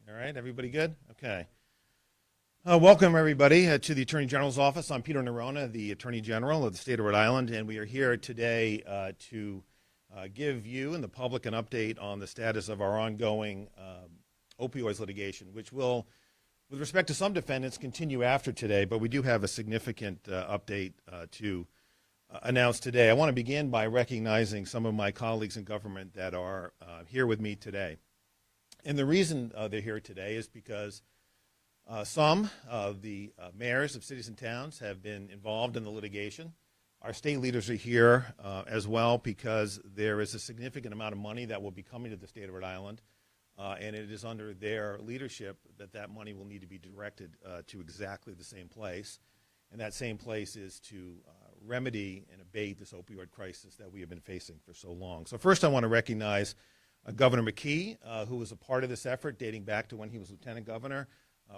All right, everybody good? Okay. Welcome, everybody, to the Attorney General's office. I'm Peter Neronha, the Attorney General of the state of Rhode Island, and we are here today to give you and the public an update on the status of our ongoing opioids litigation, which will, with respect to some defendants, continue after today, but we do have a significant update to announce today. I want to begin by recognizing some of my colleagues in government that are here with me today. And the reason they're here today is because some of the mayors of cities and towns have been involved in the litigation. Our state leaders are here as well because there is a significant amount of money that will be coming to the state of Rhode Island, and it is under their leadership that that money will need to be directed to exactly the same place. And that same place is to remedy and abate this opioid crisis that we have been facing for so long. So first I want to recognize Governor Mckee, who was a part of this effort dating back to when he was lieutenant governor,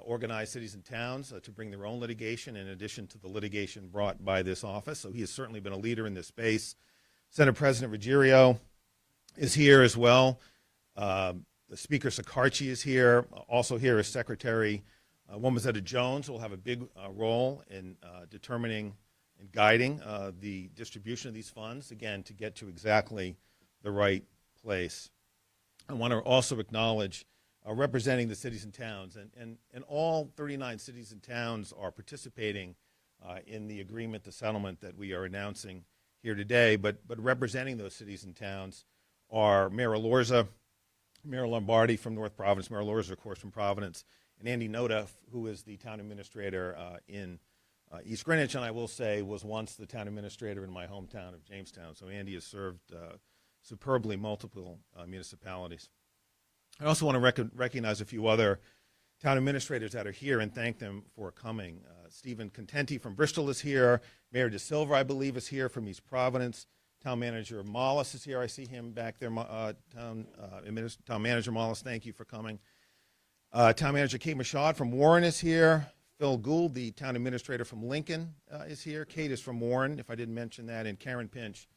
organized cities and towns to bring their own litigation in addition to the litigation brought by this office. So he has certainly been a leader in this space. Senate President Ruggiero is here as well. The Speaker Sakarchi is here. Also here is Secretary Wombazetta Jones, who will have a big role in determining and guiding the distribution of these funds, again, to get to exactly the right place. I want to also acknowledge representing the cities and towns, and all 39 cities and towns are participating in the agreement, the settlement that we are announcing here today, but representing those cities and towns are Mayor Alorza, Mayor Lombardi from North Providence, Mayor Alorza, of course, from Providence, and Andy Nona, who is the town administrator in East Greenwich, and I will say was once the town administrator in my hometown of Jamestown. So Andy has served superbly multiple municipalities. I also want to recognize a few other town administrators that are here and thank them for coming. Stephen Contenti from Bristol is here. Mayor De Silva, I believe, is here from East Providence. Town Manager Mollis is here. I see him back there. Town Manager Mollis, thank you for coming. Town Manager Kate Machad from Warren is here. Phil Gould, the town administrator from Lincoln, is here. Kate is from Warren, if I didn't mention that. And Karen Pinch,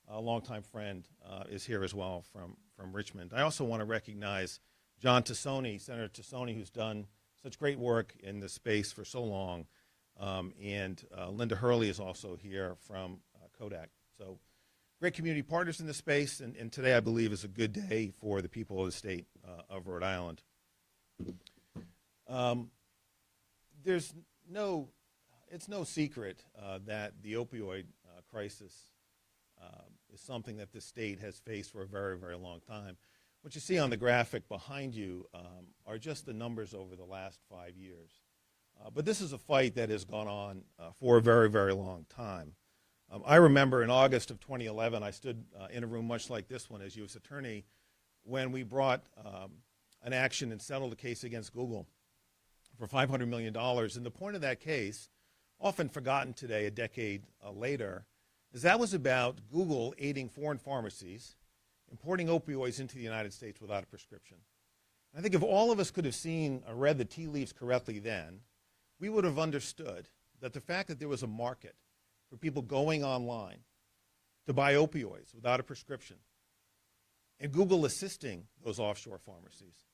a longtime friend, is here as well from Richmond. I also want to recognize John Tassoni, Senator Tassoni, who's done such great work in this space for so long. And Linda Hurley is also here from Kodak. So great community partners in this space, and today I believe is a good day for the people of the state of Rhode Island. It's no secret that the opioid crisis is something that the state has faced for a very, very long time. What you see on the graphic behind you are just the numbers over the last 5 years. But this is a fight that has gone on for a very, very long time. I remember in August of 2011, I stood in a room much like this one as U.S. Attorney when we brought an action and settled a case against Google for $500 million. And the point of that case, often forgotten today, a decade later, is that was about Google aiding foreign pharmacies importing opioids into the United States without a prescription. I think if all of us could have seen or read the tea leaves correctly then, we would have understood that the fact that there was a market for people going online to buy opioids without a prescription and Google assisting those offshore pharmacies,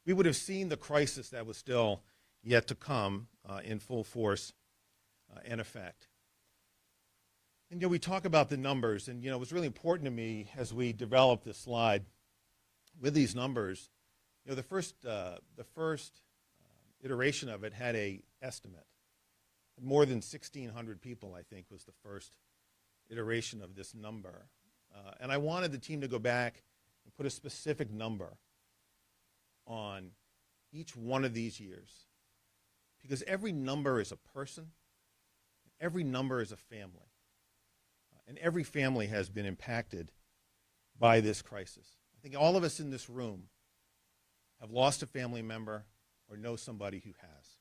we would have seen the crisis that was still yet to come in full force and effect. And, we talk about the numbers, and, it was really important to me as we developed this slide with these numbers. The first iteration of it had a estimate. More than 1,600 people, I think, was the first iteration of this number. And I wanted the team to go back and put a specific number on each one of these years. Because every number is a person, every number is a family. And every family has been impacted by this crisis. I think all of us in this room have lost a family member or know somebody who has.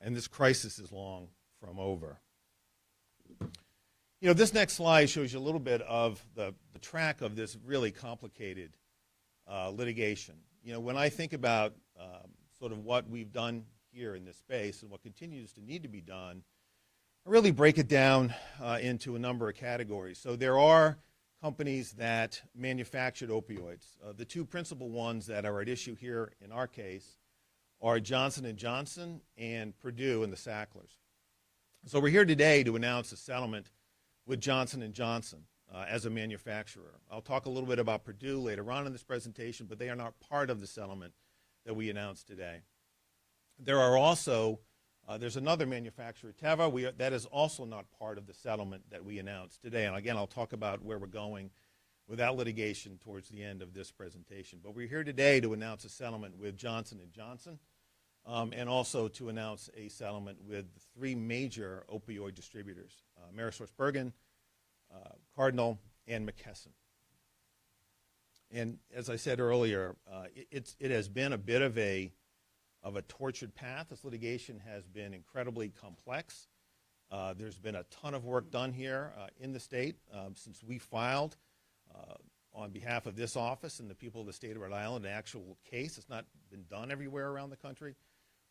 And this crisis is long from over. This next slide shows you a little bit of the track of this really complicated litigation. When I think about sort of what we've done here in this space and what continues to need to be done, I really break it down into a number of categories. So there are companies that manufactured opioids. The two principal ones that are at issue here in our case are Johnson & Johnson and Purdue and the Sacklers. So we're here today to announce a settlement with Johnson & Johnson as a manufacturer. I'll talk a little bit about Purdue later on in this presentation, but they are not part of the settlement that we announced today. There are also, there's another manufacturer, Teva, that is also not part of the settlement that we announced today. And again, I'll talk about where we're going without litigation towards the end of this presentation. But we're here today to announce a settlement with Johnson & Johnson and also to announce a settlement with the three major opioid distributors, AmerisourceBergen, Cardinal, and McKesson. And as I said earlier, it has been a bit of a tortured path. This litigation has been incredibly complex. There's been a ton of work done here in the state since we filed on behalf of this office and the people of the state of Rhode Island an actual case. It's not been done everywhere around the country.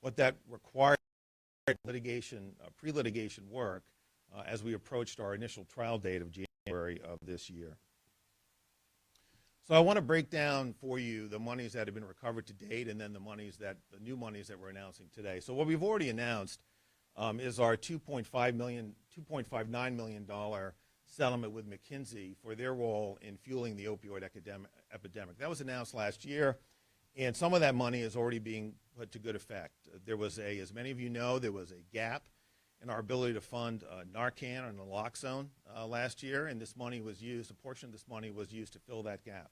What that required litigation, pre-litigation work as we approached our initial trial date of January of this year. So I want to break down for you the monies that have been recovered to date and then the new monies that we're announcing today. So what we've already announced is our $2.59 million settlement with McKinsey for their role in fueling the opioid epidemic. That was announced last year, and some of that money is already being put to good effect. There was as many of you know, there was a gap in our ability to fund Narcan or naloxone last year, and this money was used, a portion of this money was used to fill that gap.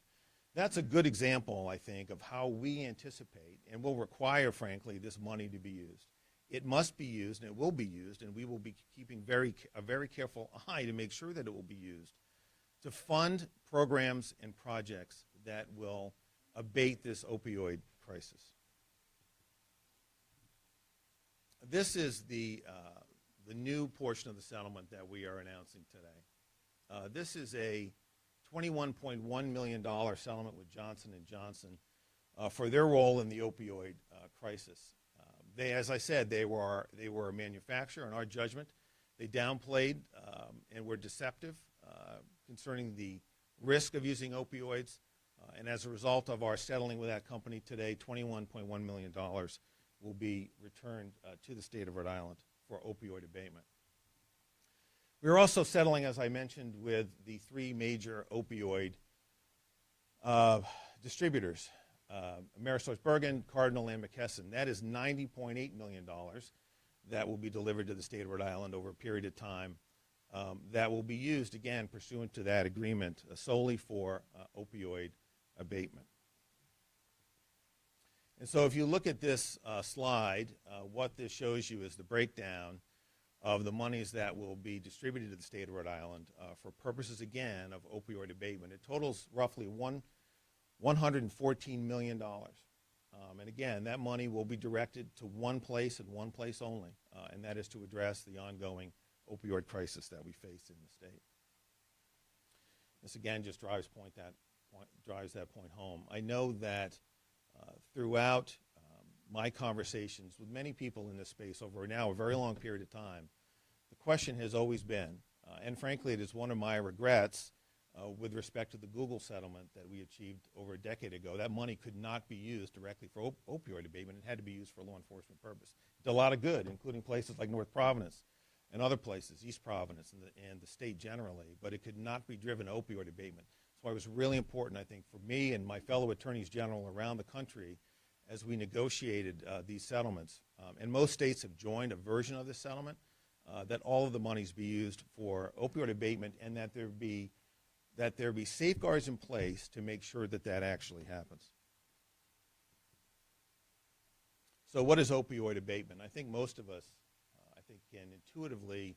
That's a good example, I think, of how we anticipate and will require, frankly, this money to be used. It must be used, and it will be used, and we will be keeping a very careful eye to make sure that it will be used to fund programs and projects that will abate this opioid crisis. This is the new portion of the settlement that we are announcing today. This is a $21.1 million settlement with Johnson & Johnson for their role in the opioid crisis. As I said, they were a manufacturer. In our judgment, they downplayed and were deceptive concerning the risk of using opioids. And as a result of our settling with that company today, $21.1 million will be returned to the state of Rhode Island for opioid abatement. We're also settling, as I mentioned, with the three major opioid distributors, AmerisourceBergen, Cardinal, and McKesson. That is $90.8 million that will be delivered to the state of Rhode Island over a period of time that will be used, again, pursuant to that agreement solely for opioid abatement. And so if you look at this slide, what this shows you is the breakdown of the monies that will be distributed to the state of Rhode Island for purposes, again, of opioid abatement. It totals roughly $114 million. And again, that money will be directed to one place and one place only, and that is to address the ongoing opioid crisis that we face in the state. This, again, just drives that point home. I know that throughout my conversations with many people in this space over now a very long period of time, the question has always been, and frankly it is one of my regrets with respect to the Google settlement that we achieved over a decade ago. That money could not be used directly for opioid abatement. It had to be used for law enforcement purpose. It did a lot of good, including places like North Providence and other places, East Providence and the state generally, but it could not be driven to opioid abatement. So it was really important, I think, for me and my fellow attorneys general around the country as we negotiated these settlements, and most states have joined a version of this settlement, that all of the monies be used for opioid abatement and that there be safeguards in place to make sure that that actually happens. So what is opioid abatement? I think most of us, can intuitively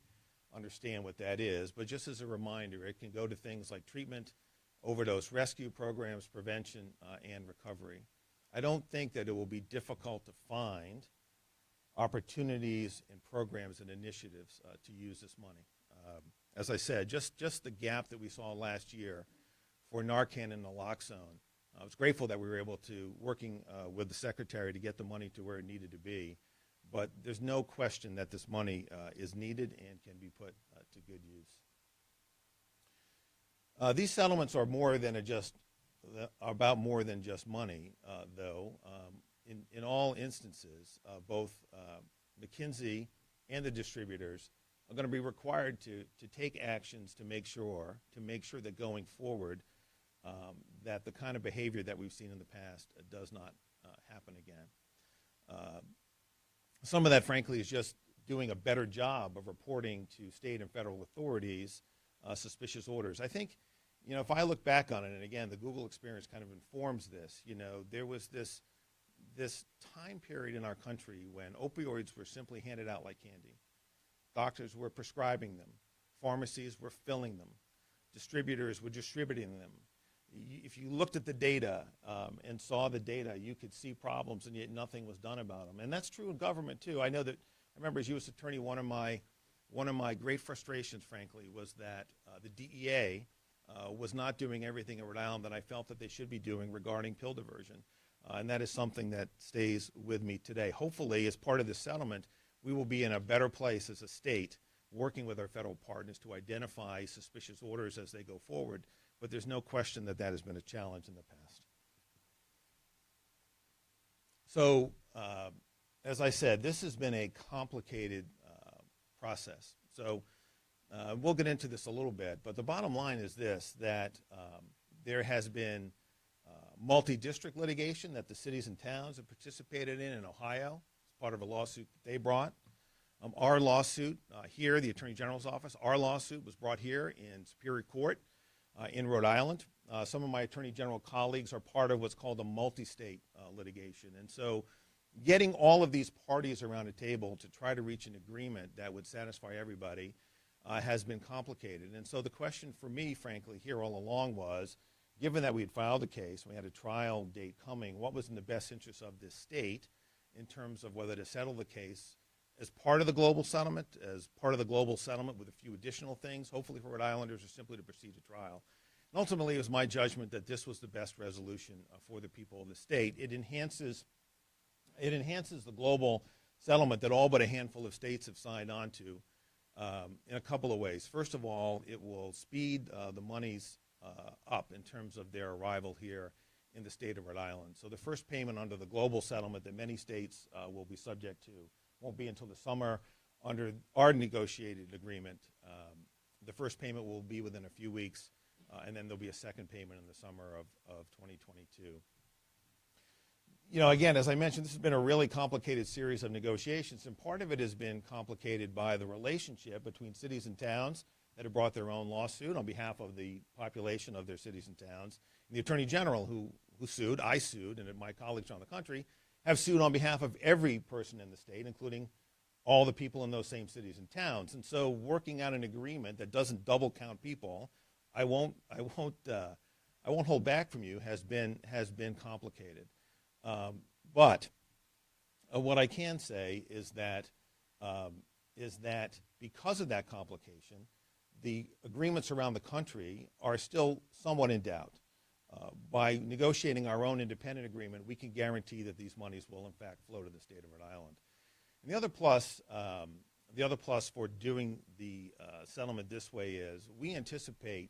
understand what that is, but just as a reminder, it can go to things like treatment, overdose rescue programs, prevention, and recovery. I don't think that it will be difficult to find opportunities and programs and initiatives to use this money. As I said, just the gap that we saw last year for Narcan and naloxone, I was grateful that we were able to, working with the Secretary to get the money to where it needed to be, but there's no question that this money is needed and can be put to good use. These settlements are about more than just money, though. in all instances, both McKinsey and the distributors are going to be required to take actions to make sure that going forward that the kind of behavior that we've seen in the past does not happen again. Some of that, frankly, is just doing a better job of reporting to state and federal authorities suspicious orders. I think, if I look back on it, and again, the Google experience kind of informs this, there was this time period in our country when opioids were simply handed out like candy. Doctors were prescribing them. Pharmacies were filling them. Distributors were distributing them. If you looked at the data and saw the data, you could see problems, and yet nothing was done about them. And that's true in government too. I remember as U.S. Attorney, one of my great frustrations, frankly, was that the DEA was not doing everything in Rhode Island that I felt that they should be doing regarding pill diversion. And that is something that stays with me today. Hopefully, as part of this settlement, we will be in a better place as a state working with our federal partners to identify suspicious orders as they go forward. But there's no question that has been a challenge in the past. So, as I said, this has been a complicated process. So we'll get into this a little bit, but the bottom line is this, that there has been multi-district litigation that the cities and towns have participated in Ohio as part of a lawsuit that they brought. Our lawsuit here, the Attorney General's office, our lawsuit was brought here in Superior Court in Rhode Island. Some of my Attorney General colleagues are part of what's called a multi-state litigation. And so getting all of these parties around a table to try to reach an agreement that would satisfy everybody has been complicated. And so the question for me, frankly, here all along was, given that we had filed a case, we had a trial date coming, what was in the best interest of this state in terms of whether to settle the case as part of the global settlement, with a few additional things, hopefully for Rhode Islanders, or simply to proceed to trial. And ultimately, it was my judgment that this was the best resolution for the people of the state. It enhances the global settlement that all but a handful of states have signed on to in a couple of ways. First of all, it will speed the monies up in terms of their arrival here in the state of Rhode Island. So the first payment under the global settlement that many states will be subject to won't be until the summer under our negotiated agreement. The first payment will be within a few weeks, and then there'll be a second payment in the summer of 2022. Again, as I mentioned, this has been a really complicated series of negotiations, and part of it has been complicated by the relationship between cities and towns that have brought their own lawsuit on behalf of the population of their cities and towns, and the Attorney General who sued, I sued, and my colleagues around the country have sued on behalf of every person in the state, including all the people in those same cities and towns. And so working out an agreement that doesn't double count people, I won't hold back from you, has been complicated. But what I can say is that because of that complication, the agreements around the country are still somewhat in doubt. By negotiating our own independent agreement, we can guarantee that these monies will in fact flow to the state of Rhode Island. And the other plus for doing the settlement this way is we anticipate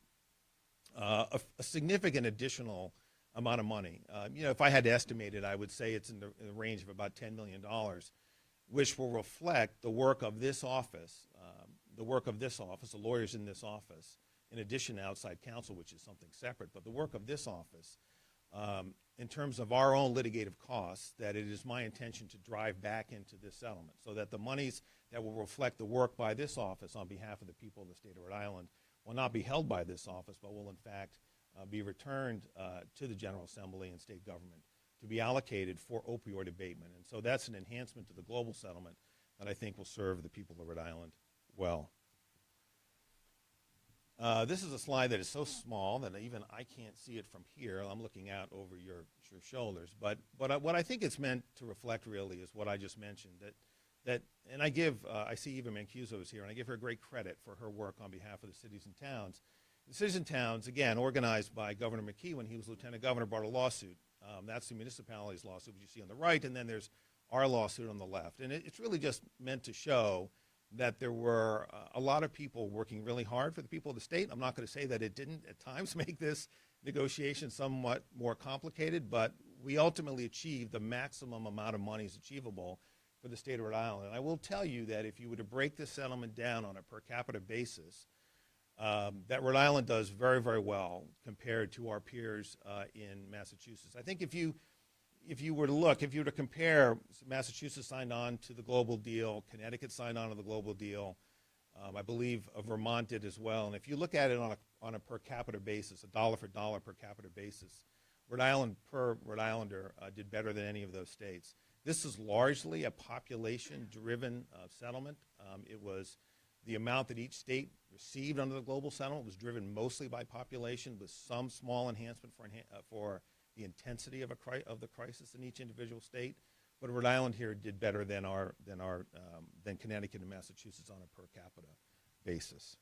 a significant additional amount of money. If I had to estimate it, I would say it's in the range of about $10 million, which will reflect the work of this office, the lawyers in this office, in addition to outside counsel, which is something separate, but the work of this office in terms of our own litigative costs, that it is my intention to drive back into this settlement so that the monies that will reflect the work by this office on behalf of the people of the state of Rhode Island will not be held by this office, but will in fact be returned to the General Assembly and state government to be allocated for opioid abatement. And so that's an enhancement to the global settlement that I think will serve the people of Rhode Island well. This is a slide that is so small that even I can't see it from here. I'm looking out over your shoulders. But what I think it's meant to reflect really is what I just mentioned. And I see Eva Mancuso is here, and I give her great credit for her work on behalf of the cities and towns. The cities and towns, again, organized by Governor Mckee when he was lieutenant governor, brought a lawsuit. That's the municipality's lawsuit, which you see on the right, and then there's our lawsuit on the left. And it's really just meant to show that there were a lot of people working really hard for the people of the state. I'm not going to say that it didn't at times make this negotiation somewhat more complicated, but we ultimately achieved the maximum amount of money is achievable for the state of Rhode Island. And I will tell you that if you were to break this settlement down on a per capita basis, that Rhode Island does very, very well compared to our peers in Massachusetts. I think if you were to compare, Massachusetts signed on to the global deal, Connecticut signed on to the global deal, I believe Vermont did as well. And if you look at it on a per capita basis, a dollar for dollar per capita basis, Rhode Island per Rhode Islander did better than any of those states. This is largely a population-driven settlement. It was the amount that each state received under the global settlement was driven mostly by population, with some small enhancement for the intensity of the crisis in each individual state. But Rhode Island here did better than Connecticut and Massachusetts on a per capita basis.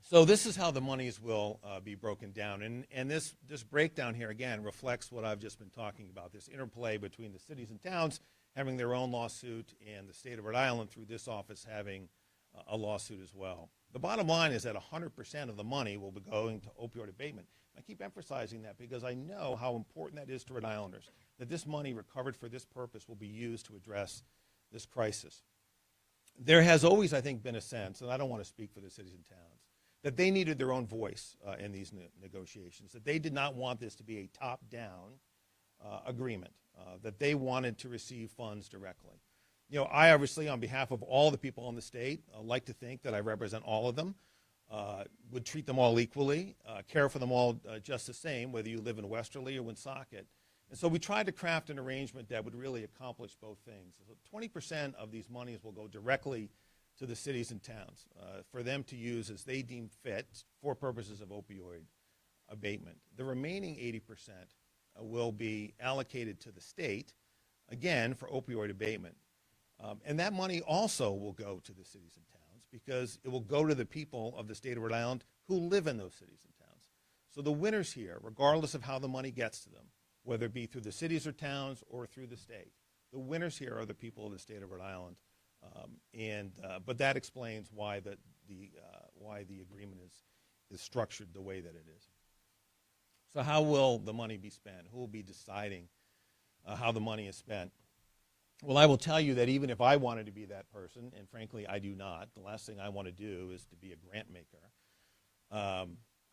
So this is how the monies will be broken down. And this breakdown here, again, reflects what I've just been talking about, this interplay between the cities and towns having their own lawsuit and the state of Rhode Island through this office having a lawsuit as well. The bottom line is that 100% of the money will be going to opioid abatement. I keep emphasizing that because I know how important that is to Rhode Islanders, that this money recovered for this purpose will be used to address this crisis. There has always, I think, been a sense, and I don't want to speak for the cities and towns, that they needed their own voice in these negotiations, that they did not want this to be a top-down agreement, that they wanted to receive funds directly. You know, I obviously, on behalf of all the people in the state, like to think that I represent all of them, would treat them all equally, care for them all just the same, whether you live in Westerly or Woonsocket. And so we tried to craft an arrangement that would really accomplish both things. So 20% of these monies will go directly to the cities and towns for them to use as they deem fit for purposes of opioid abatement. The remaining 80% will be allocated to the state, again, for opioid abatement. And that money also will go to the cities and towns because it will go to the people of the state of Rhode Island who live in those cities and towns. So the winners here, regardless of how the money gets to them, whether it be through the cities or towns or through the state, the winners here are the people of the state of Rhode Island. But that explains why the agreement is structured the way that it is. So how will the money be spent? Who will be deciding how the money is spent? Well, I will tell you that even if I wanted to be that person, and frankly I do not, the last thing I want to do is to be a grant maker.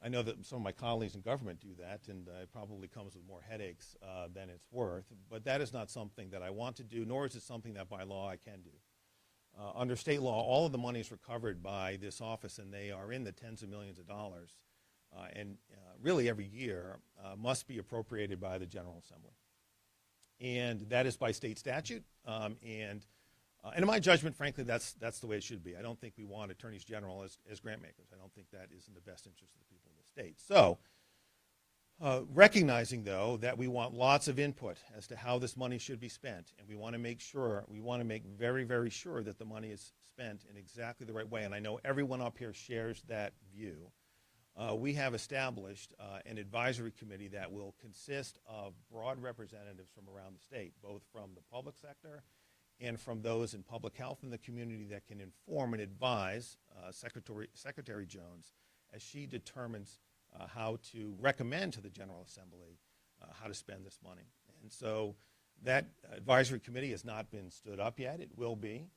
I know that some of my colleagues in government do that, and it probably comes with more headaches than it's worth, but that is not something that I want to do, nor is it something that by law I can do. Under state law, all of the money is recovered by this office, and they are in the tens of millions of dollars, and really every year must be appropriated by the General Assembly. And that is by state statute, and in my judgment, frankly, that's the way it should be. I don't think we want attorneys general as grant makers. I don't think that is in the best interest of the people of the state. So, recognizing, though, that we want lots of input as to how this money should be spent, and we want to make very, very sure that the money is spent in exactly the right way, and I know everyone up here shares that view. We have established an advisory committee that will consist of broad representatives from around the state, both from the public sector and from those in public health and the community that can inform and advise Secretary Jones as she determines how to recommend to the General Assembly how to spend this money. And so that advisory committee has not been stood up yet. It will be.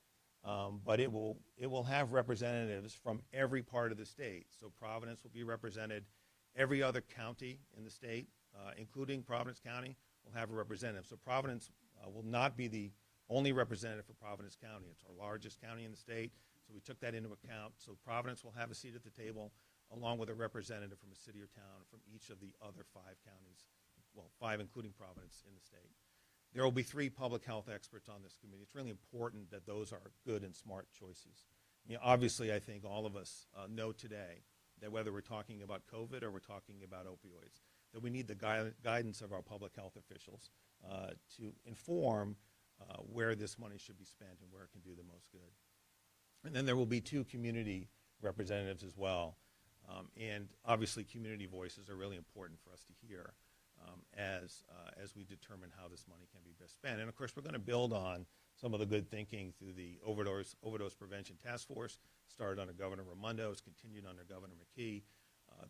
But it will have representatives from every part of the state. So Providence will be represented. Every other county in the state, including Providence County, will have a representative. So Providence will not be the only representative for Providence County. It's our largest county in the state, so we took that into account. So Providence will have a seat at the table, along with a representative from a city or town from each of the other 5 counties, well, 5 including Providence in the state. There will be 3 public health experts on this committee. It's really important that those are good and smart choices. You know, obviously, I think all of us know today that whether we're talking about COVID or we're talking about opioids, that we need the guidance of our public health officials to inform where this money should be spent and where it can do the most good. And then there will be 2 community representatives as well. And obviously, community voices are really important for us to hear. As we determine how this money can be best spent. And of course, we're going to build on some of the good thinking through the Overdose Prevention Task Force, started under Governor Raimondo, it's continued under Governor Mckee,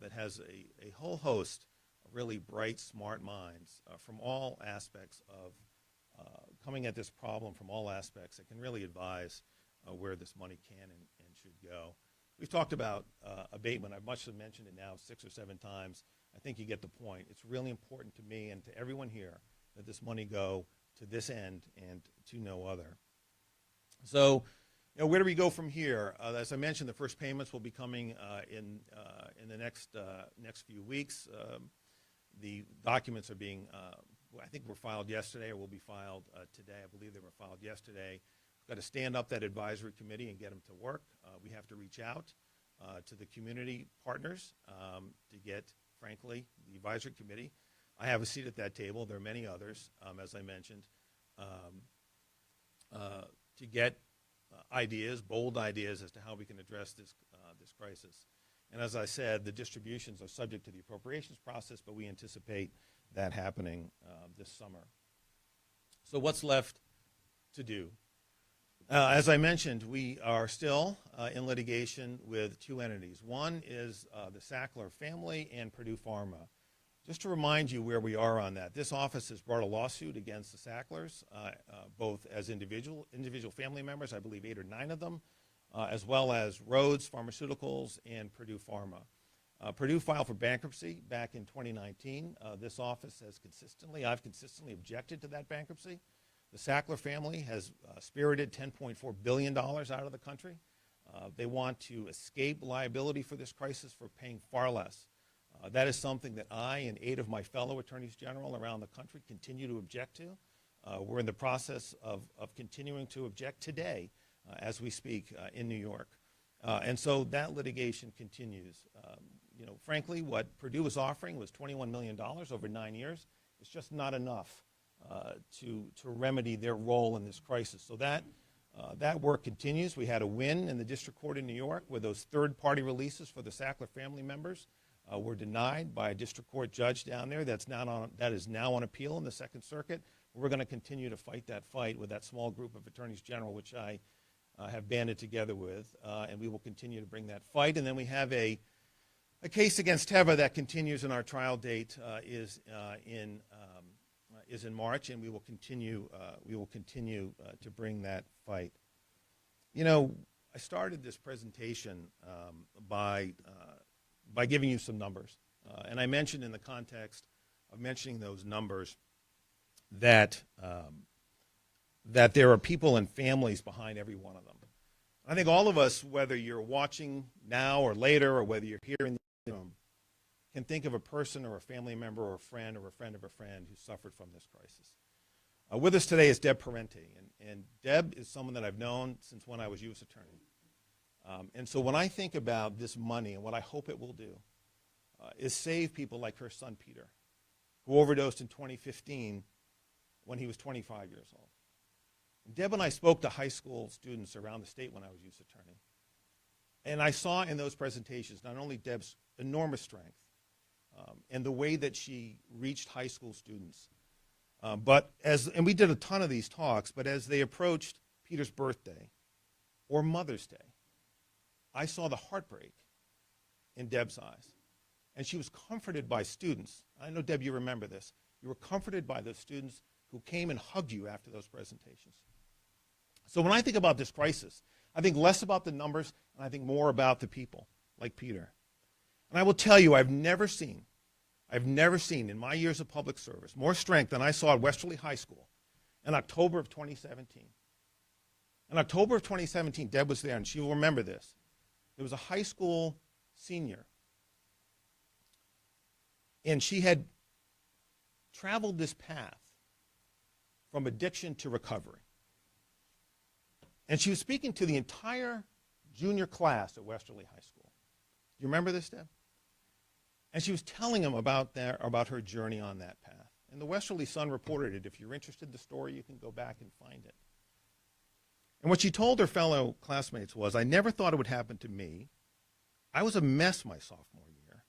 that has a whole host really bright, smart minds from all aspects of coming at this problem from all aspects that can really advise where this money can and should go. We've talked about abatement. I must have mentioned it now 6 or 7 times. I think you get the point. It's really important to me and to everyone here that this money go to this end and to no other. So, where do we go from here? As I mentioned, the first payments will be coming in the next few weeks. The documents are being, I think were filed yesterday or will be filed today. I believe they were filed yesterday. We've got to stand up that advisory committee and get them to work. We have to reach out to the community partners to get, frankly, the advisory committee. I have a seat at that table. There are many others, as I mentioned, to get ideas, bold ideas as to how we can address this crisis. And as I said, the distributions are subject to the appropriations process, but we anticipate that happening this summer. So what's left to do? As I mentioned, we are still in litigation with 2 entities. One is the Sackler family and Purdue Pharma. Just to remind you where we are on that, this office has brought a lawsuit against the Sacklers, both as individual family members, I believe 8 or 9 of them, as well as Rhodes Pharmaceuticals and Purdue Pharma. Purdue filed for bankruptcy back in 2019. This office has I've consistently objected to that bankruptcy. The Sackler family has spirited $10.4 billion out of the country. They want to escape liability for this crisis for paying far less. That is something that I and 8 of my fellow attorneys general around the country continue to object to. We're in the process of continuing to object today as we speak in New York. And so that litigation continues. Frankly, what Purdue was offering was $21 million over 9 years. It's just not enough to remedy their role in this crisis. So that work continues. We had a win in the district court in New York where those third-party releases for the Sackler family members were denied by a district court judge down there. That is now on appeal in the Second Circuit. We're going to continue to fight that fight with that small group of attorneys general, which I have banded together with, and we will continue to bring that fight. And then we have a case against Teva that continues, and our trial date is in March, and we will continue to bring that fight. I started this presentation by giving you some numbers, and I mentioned in the context of mentioning those numbers that there are people and families behind every one of them. I think all of us, whether you're watching now or later, or whether you're here in the room, can think of a person or a family member or a friend of a friend who suffered from this crisis. With us today is Deb Parente, and Deb is someone that I've known since when I was U.S. Attorney. And so when I think about this money and what I hope it will do is save people like her son Peter, who overdosed in 2015 when he was 25 years old. And Deb and I spoke to high school students around the state when I was U.S. Attorney. And I saw in those presentations not only Deb's enormous strength and the way that she reached high school students, and we did a ton of these talks, but as they approached Peter's birthday or Mother's Day, I saw the heartbreak in Deb's eyes. And she was comforted by students. I know, Deb, you remember this. You were comforted by the students who came and hugged you after those presentations. So when I think about this crisis, I think less about the numbers, and I think more about the people, like Peter. And I will tell you, I've never seen in my years of public service more strength than I saw at Westerly High School in October of 2017. In October of 2017, Deb was there, and she will remember this. There was a high school senior, and she had traveled this path from addiction to recovery. And she was speaking to the entire junior class at Westerly High School. Do you remember this, Deb? And she was telling them about her journey on that path. And the Westerly Sun reported it. If you're interested in the story, you can go back and find it. And what she told her fellow classmates was, I never thought it would happen to me. I was a mess my sophomore year.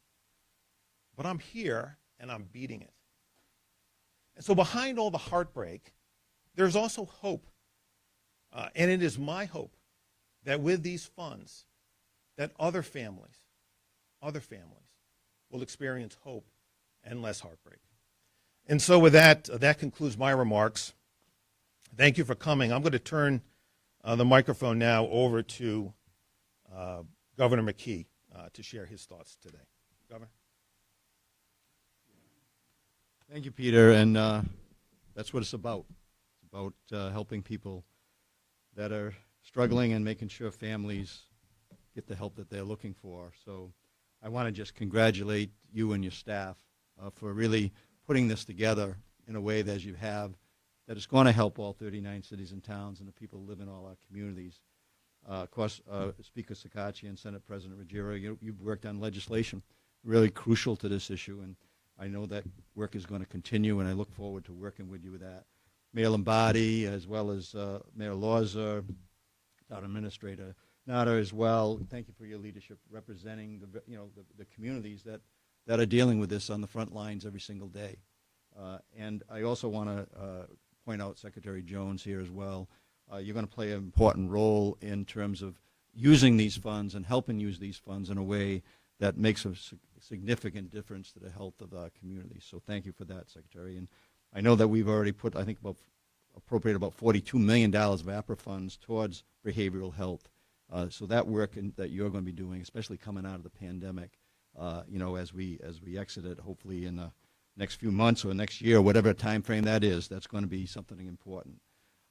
But I'm here, and I'm beating it. And so behind all the heartbreak, there's also hope. And it is my hope that with these funds, that other families will experience hope and less heartbreak. And so with that, that concludes my remarks. Thank you for coming. I'm going to turn the microphone now over to Governor Mckee to share his thoughts today. Governor? Thank you, Peter, and that's what it's about. It's about helping people that are struggling and making sure families get the help that they're looking for. So I want to just congratulate you and your staff for really putting this together in a way that as you have, that is going to help all 39 cities and towns and the people who live in all our communities. Of course, Speaker Sakachi and Senate President Ruggiero, you've worked on legislation really crucial to this issue, and I know that work is going to continue, and I look forward to working with you with that. Mayor Lombardi, as well as Mayor Lawzer, Town Administrator Nona as well. Thank you for your leadership representing the communities that are dealing with this on the front lines every single day. And I also want to point out Secretary Jones here as well. You're going to play an important role in terms of using these funds and helping use these funds in a way that makes a significant difference to the health of our community. So thank you for that, Secretary. And I know that we've already put, I think, appropriated about $42 million of APRA funds towards behavioral health. So that work that you're going to be doing, especially coming out of the pandemic, as we exit it, hopefully in the next few months or next year, whatever time frame that is, that's going to be something important.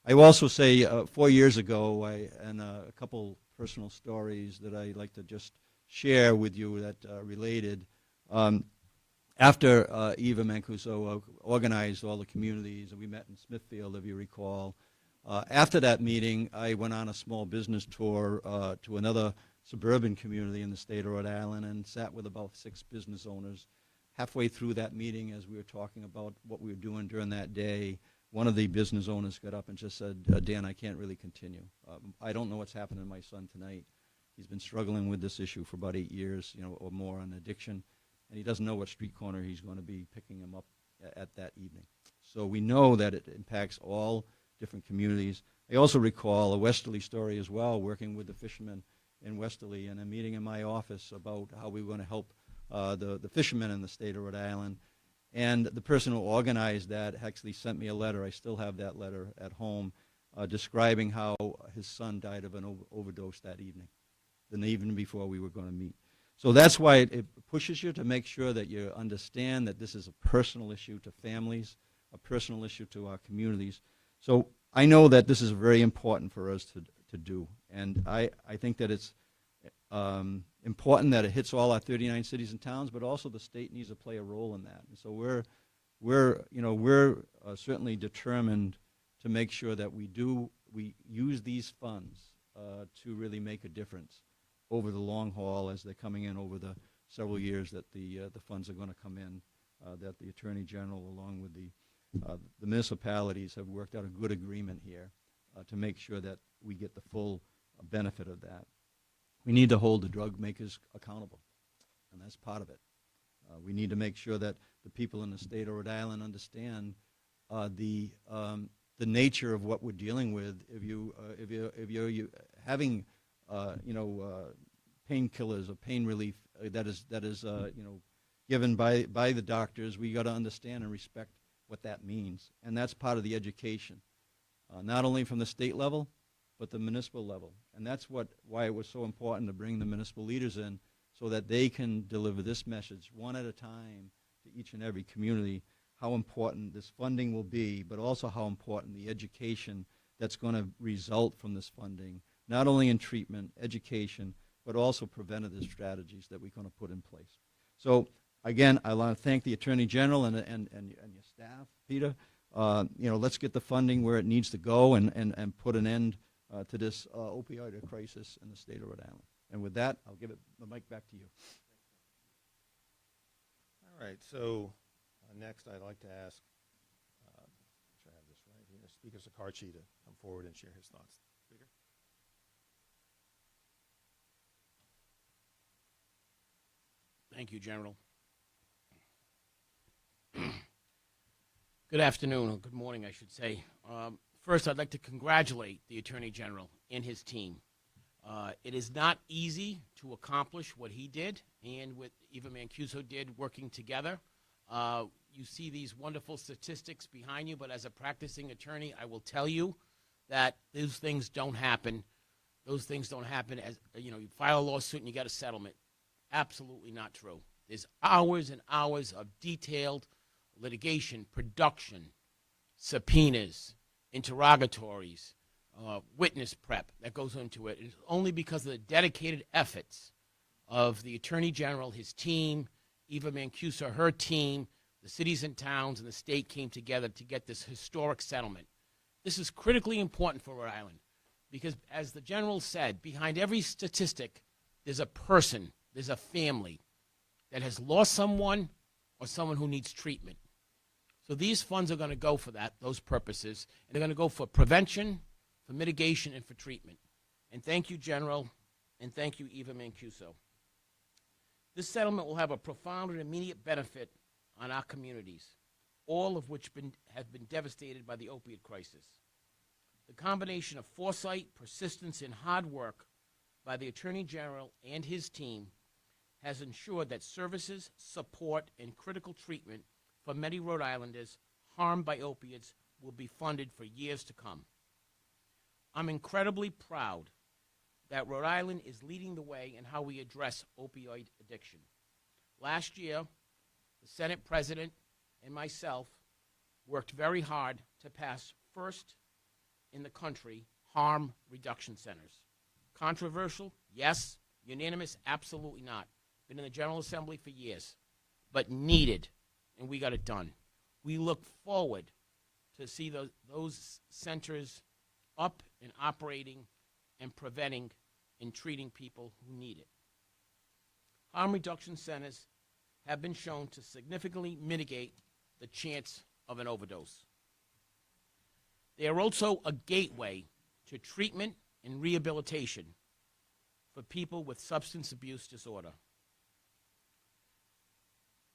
I will also say 4 years ago, and a couple personal stories that I like to just share with you that related. After Eva Mancuso organized all the communities, and we met in Smithfield, if you recall, after that meeting, I went on a small business tour to another suburban community in the state of Rhode Island and sat with about 6 business owners. Halfway through that meeting, as we were talking about what we were doing during that day, one of the business owners got up and just said, Dan, I can't really continue. I don't know what's happening to my son tonight. He's been struggling with this issue for about 8 years, or more on addiction, and he doesn't know what street corner he's going to be picking him up at that evening. So we know that it impacts all different communities. I also recall a Westerly story as well, working with the fishermen in Westerly and a meeting in my office about how we were going to help the fishermen in the state of Rhode Island. And the person who organized that actually sent me a letter. I still have that letter at home, describing how his son died of an overdose that evening, the evening before we were going to meet. So that's why it pushes you to make sure that you understand that this is a personal issue to families, a personal issue to our communities. So I know that this is very important for us to do. And I think that it's important that it hits all our 39 cities and towns, but also the state needs to play a role in that. And so we're certainly determined to make sure that we use these funds to really make a difference over the long haul as they're coming in over the several years that the funds are going to come in, that the Attorney General, along with the municipalities, have worked out a good agreement here to make sure that we get the full benefit of that. We need to hold the drug makers accountable, and that's part of it. We need to make sure that the people in the state of Rhode Island understand the nature of what we're dealing with. If you're having painkillers or pain relief that is given by the doctors, we got to understand and respect what that means, and that's part of the education, not only from the state level, but the municipal level. And that's why it was so important to bring the municipal leaders in so that they can deliver this message one at a time to each and every community, how important this funding will be, but also how important the education that's going to result from this funding, not only in treatment, education, but also preventative strategies that we're going to put in place. So again, I want to thank the Attorney General and your staff, Peter. Let's get the funding where it needs to go and put an end to this opioid crisis in the state of Rhode Island. And with that, I'll give the mic back to you. All right, so next I'd like to ask, make sure I have this right here, Speaker Sakachi to come forward and share his thoughts. Speaker. Thank you, General. Good afternoon, or good morning, I should say. First, I'd like to congratulate the Attorney General and his team. It is not easy to accomplish what he did and what Eva Mancuso did working together. You see these wonderful statistics behind you, but as a practicing attorney, I will tell you that those things don't happen. Those things don't happen as, you file a lawsuit and you get a settlement. Absolutely not true. There's hours and hours of detailed litigation, production, subpoenas, interrogatories, witness prep that goes into it. It's only because of the dedicated efforts of the Attorney General, his team, Eva Mancuso, her team, the cities and towns, and the state came together to get this historic settlement. This is critically important for Rhode Island because, as the General said, behind every statistic, there's a person, there's a family that has lost someone or someone who needs treatment. So these funds are going to go for those purposes, and they're going to go for prevention, for mitigation, and for treatment. And thank you, General, and thank you, Eva Mancuso. This settlement will have a profound and immediate benefit on our communities, all of which have been devastated by the opioid crisis. The combination of foresight, persistence, and hard work by the Attorney General and his team has ensured that services, support, and critical treatment for many Rhode Islanders harmed by opiates will be funded for years to come. I'm incredibly proud that Rhode Island is leading the way in how we address opioid addiction. Last year, the Senate President and myself worked very hard to pass first in the country harm reduction centers. Controversial? Yes. Unanimous? Absolutely not. Been in the General Assembly for years, but needed, and we got it done. We look forward to see those centers up and operating and preventing and treating people who need it. Harm reduction centers have been shown to significantly mitigate the chance of an overdose. They are also a gateway to treatment and rehabilitation for people with substance abuse disorder.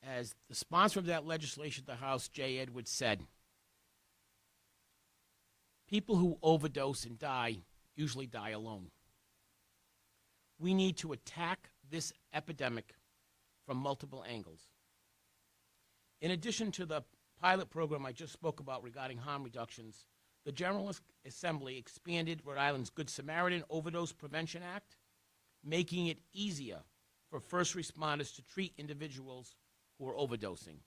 As the sponsor of that legislation at the House, J. Edwards, said, people who overdose and die usually die alone. We need to attack this epidemic from multiple angles. In addition to the pilot program I just spoke about regarding harm reductions, the General Assembly expanded Rhode Island's Good Samaritan Overdose Prevention Act, making it easier for first responders to treat individuals who are overdosing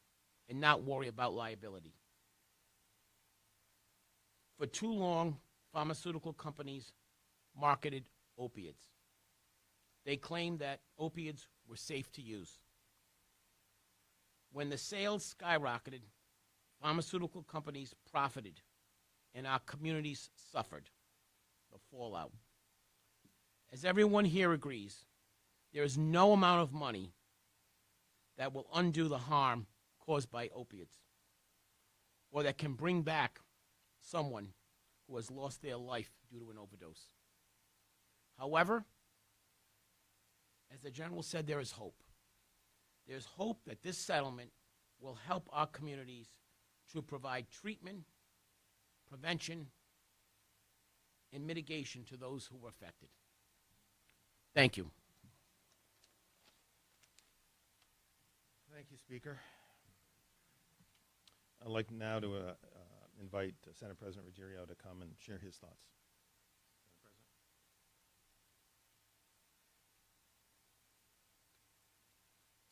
and not worry about liability. For too long, pharmaceutical companies marketed opiates. They claimed that opiates were safe to use. When the sales skyrocketed, pharmaceutical companies profited, and our communities suffered the fallout. As everyone here agrees, there is no amount of money that will undo the harm caused by opiates, or that can bring back someone who has lost their life due to an overdose. However, as the General said, there is hope. There's hope that this settlement will help our communities to provide treatment, prevention, and mitigation to those who were affected. Thank you. Thank you, Speaker. I'd like now to invite Senate President Ruggiero to come and share his thoughts. Senate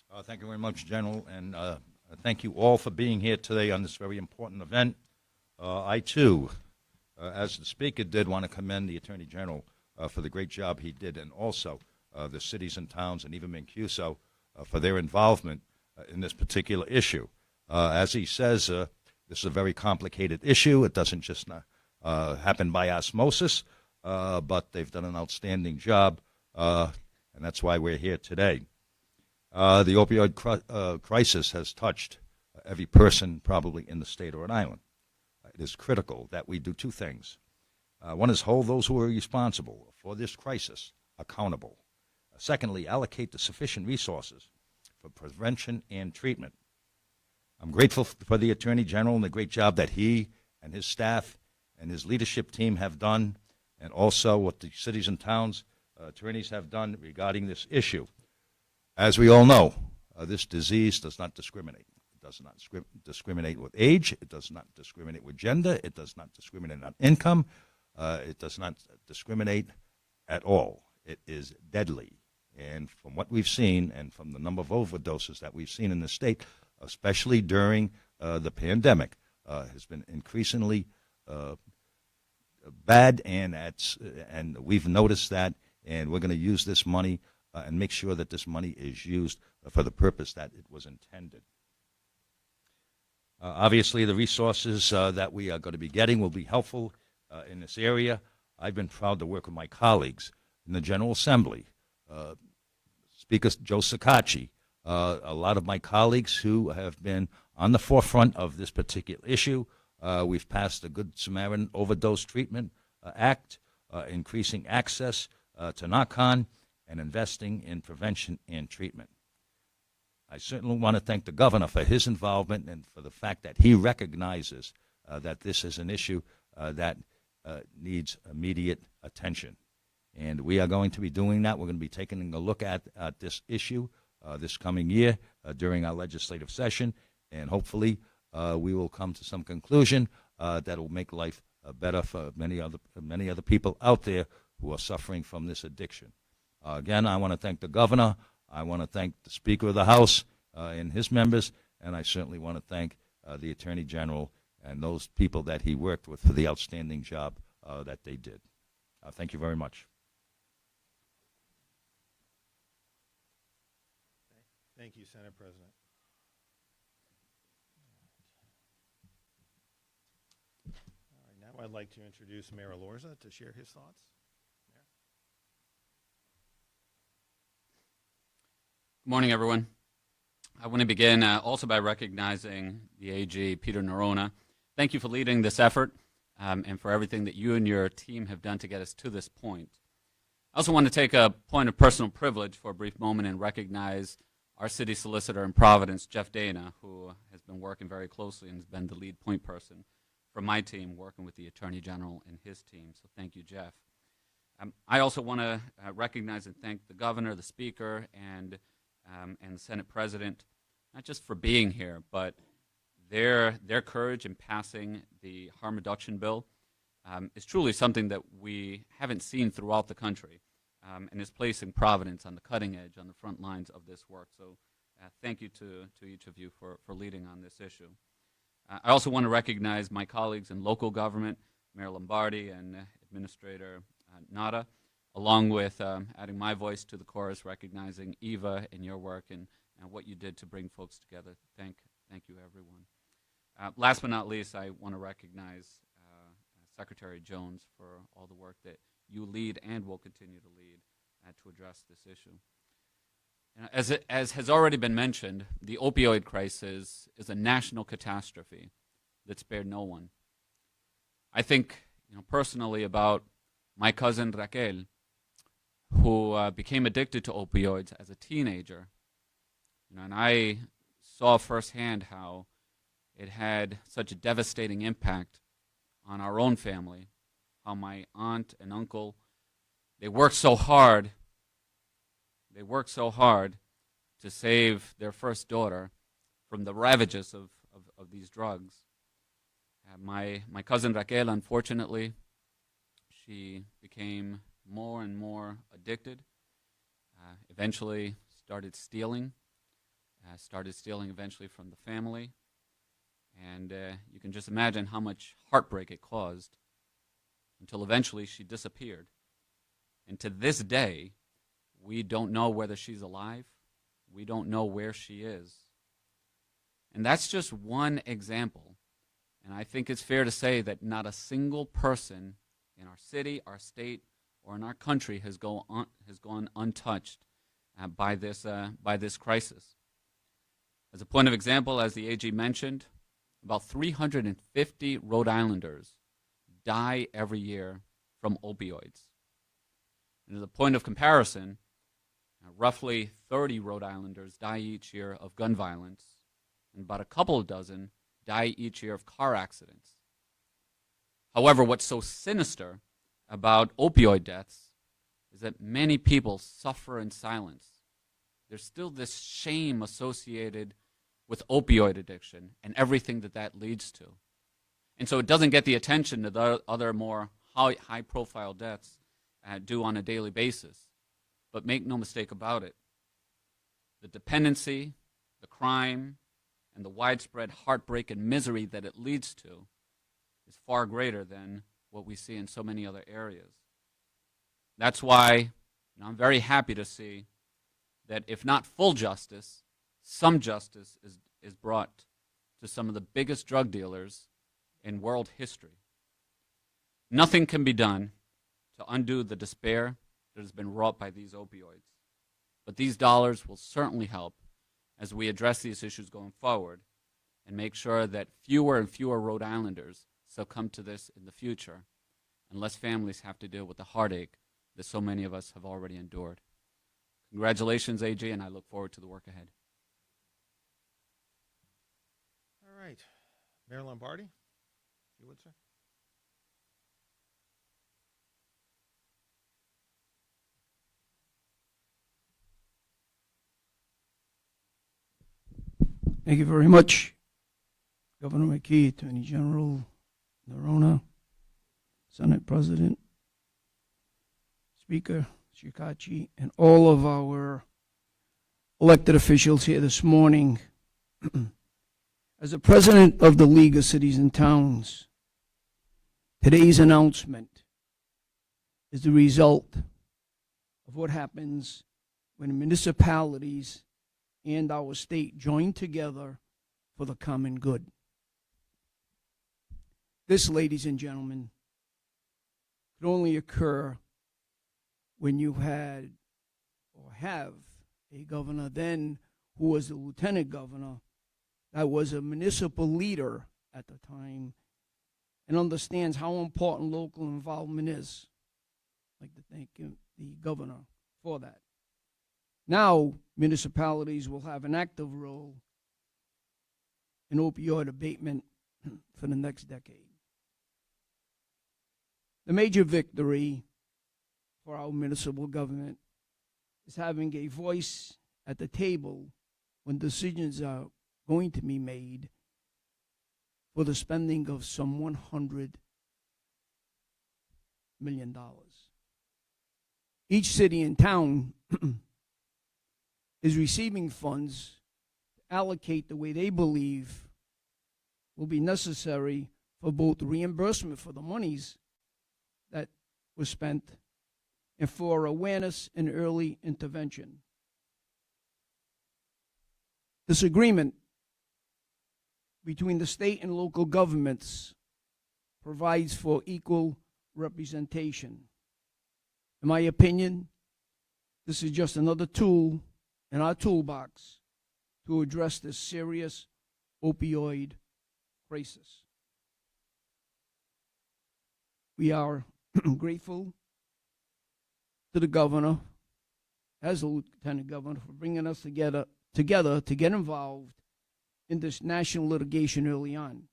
President. Thank you very much, General, and thank you all for being here today on this very important event. I, too, as the Speaker did, want to commend the Attorney General for the great job he did, and also the cities and towns and even Mancuso for their involvement in this particular issue. As he says, this is a very complicated issue. It doesn't just happen by osmosis, but they've done an outstanding job, and that's why we're here today. The opioid crisis has touched every person probably in the state of Rhode Island. It is critical that we do two things. One is hold those who are responsible for this crisis accountable. Secondly, allocate the sufficient resources for prevention and treatment. I'm grateful for the Attorney General and the great job that he and his staff and his leadership team have done, and also what the cities and towns attorneys have done regarding this issue. As we all know, this disease does not discriminate. It does not discriminate with age. It does not discriminate with gender. It does not discriminate on income. It does not discriminate at all. It is deadly. And from what we've seen and from the number of overdoses that we've seen in the state, especially during the pandemic, has been increasingly bad, and we've noticed that, and we're going to use this money and make sure that this money is used for the purpose that it was intended. Obviously, the resources that we are going to be getting will be helpful in this area. I've been proud to work with my colleagues in the General Assembly, Speaker Joe Sacacci, a lot of my colleagues who have been on the forefront of this particular issue. We've passed the Good Samaritan Overdose Treatment Act, increasing access to Narcan, and investing in prevention and treatment. I certainly want to thank the governor for his involvement and for the fact that he recognizes that this is an issue that needs immediate attention. And we are going to be doing that. We're going to be taking a look at this issue this coming year during our legislative session, and hopefully we will come to some conclusion that will make life better for many other people out there who are suffering from this addiction. Again, I want to thank the governor. I want to thank the Speaker of the House and his members, and I certainly want to thank the Attorney General and those people that he worked with for the outstanding job that they did. Thank you very much. Thank you, Senate President. All right, now I'd like to introduce Mayor Elorza to share his thoughts. Good morning, everyone. I want to begin also by recognizing the AG, Peter Neronha. Thank you for leading this effort and for everything that you and your team have done to get us to this point. I also want to take a point of personal privilege for a brief moment and recognize our city solicitor in Providence, Jeff Dana, who has been working very closely and has been the lead point person for my team, working with the Attorney General and his team. So thank you, Jeff. I also want to recognize and thank the governor, the speaker, and the Senate President, not just for being here, but their courage in passing the harm reduction bill is truly something that we haven't seen throughout the country, and is placing Providence on the cutting edge, on the front lines of this work. So thank you to each of you for leading on this issue. I also want to recognize my colleagues in local government, Mayor Lombardi and Administrator Nona, along with adding my voice to the chorus, recognizing Eva and your work and what you did to bring folks together. Thank you, everyone. Last but not least, I want to recognize Secretary Jones for all the work that you lead and will continue to lead to address this issue. As has already been mentioned, the opioid crisis is a national catastrophe that spared no one. I think personally about my cousin Raquel, who became addicted to opioids as a teenager. And I saw firsthand how it had such a devastating impact on our own family, how my aunt and uncle, they worked so hard to save their first daughter from the ravages of these drugs. My cousin Raquel, unfortunately, she became more and more addicted, eventually started stealing eventually from the family, and you can just imagine how much heartbreak it caused until eventually she disappeared. And to this day, we don't know whether she's alive. We don't know where she is. And that's just one example. And I think it's fair to say that not a single person in our city, our state, or in our country has gone untouched by this crisis. As a point of example, as the AG mentioned, about 350 Rhode Islanders die every year from opioids. And as a point of comparison, roughly 30 Rhode Islanders die each year of gun violence, and about a couple of dozen die each year of car accidents. However, what's so sinister about opioid deaths is that many people suffer in silence. There's still this shame associated with opioid addiction and everything that that leads to. And so it doesn't get the attention that the other more high-profile deaths do on a daily basis. But make no mistake about it, the dependency, the crime, and the widespread heartbreak and misery that it leads to is far greater than what we see in so many other areas. That's why I'm very happy to see that if not full justice, some justice is brought to some of the biggest drug dealers in world history. Nothing can be done to undo the despair that has been wrought by these opioids. But these dollars will certainly help as we address these issues going forward and make sure that fewer and fewer Rhode Islanders succumb to this in the future, and less families have to deal with the heartache that so many of us have already endured. Congratulations, AG, and I look forward to the work ahead. All right. Mayor Lombardi, if you would, sir. Thank you very much, Governor Mckee, Attorney General Neronha, Senate President, Speaker Shikachi, and all of our elected officials here this morning. As the President of the League of Cities and Towns, today's announcement is the result of what happens when municipalities and our state join together for the common good. This, ladies and gentlemen, could only occur when you had or have a governor then who was the lieutenant governor that was a municipal leader at the time and understands how important local involvement is. I'd like to thank the governor for that. Now, municipalities will have an active role in opioid abatement for the next decade. The major victory for our municipal government is having a voice at the table when decisions are going to be made for the spending of some $100 million. Each city and town is receiving funds to allocate the way they believe will be necessary for both reimbursement for the monies that were spent and for awareness and early intervention. This agreement between the state and local governments provides for equal representation. In my opinion, this is just another tool in our toolbox to address this serious opioid crisis. We are grateful to the governor, as the lieutenant governor, for bringing us together to get involved in this national litigation early on.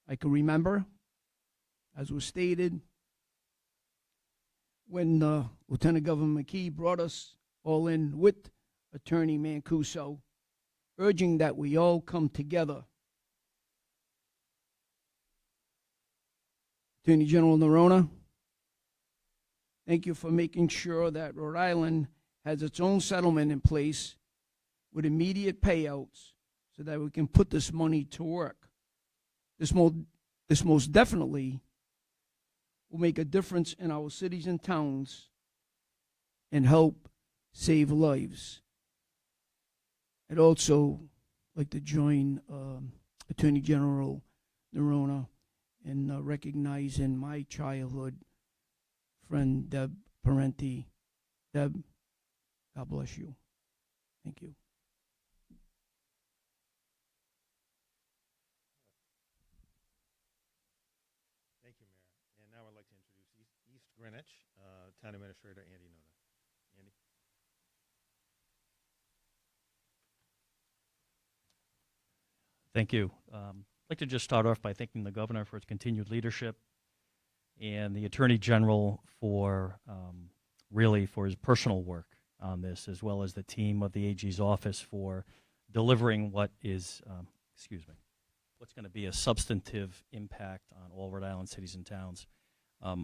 I can remember, as was stated, when Lieutenant Governor Mckee brought us all in with Attorney Mancuso, urging that we all come together. Attorney General Neronha, thank you for making sure that Rhode Island has its own settlement in place with immediate payouts so that we can put this money to work. This most definitely will make a difference in our cities and towns and help save lives. I'd also like to join Attorney General Neronha in recognizing my childhood friend, Deb Parente. Deb, God bless you. Thank you. Thank you, Mayor. And now I'd like to introduce East Greenwich Town Administrator Andy Nona. Andy. Thank you. I'd like to just start off by thanking the governor for his continued leadership and the Attorney General for really for his personal work on this, as well as the team of the AG's office for delivering what is, what's going to be a substantive impact on all Rhode Island cities and towns.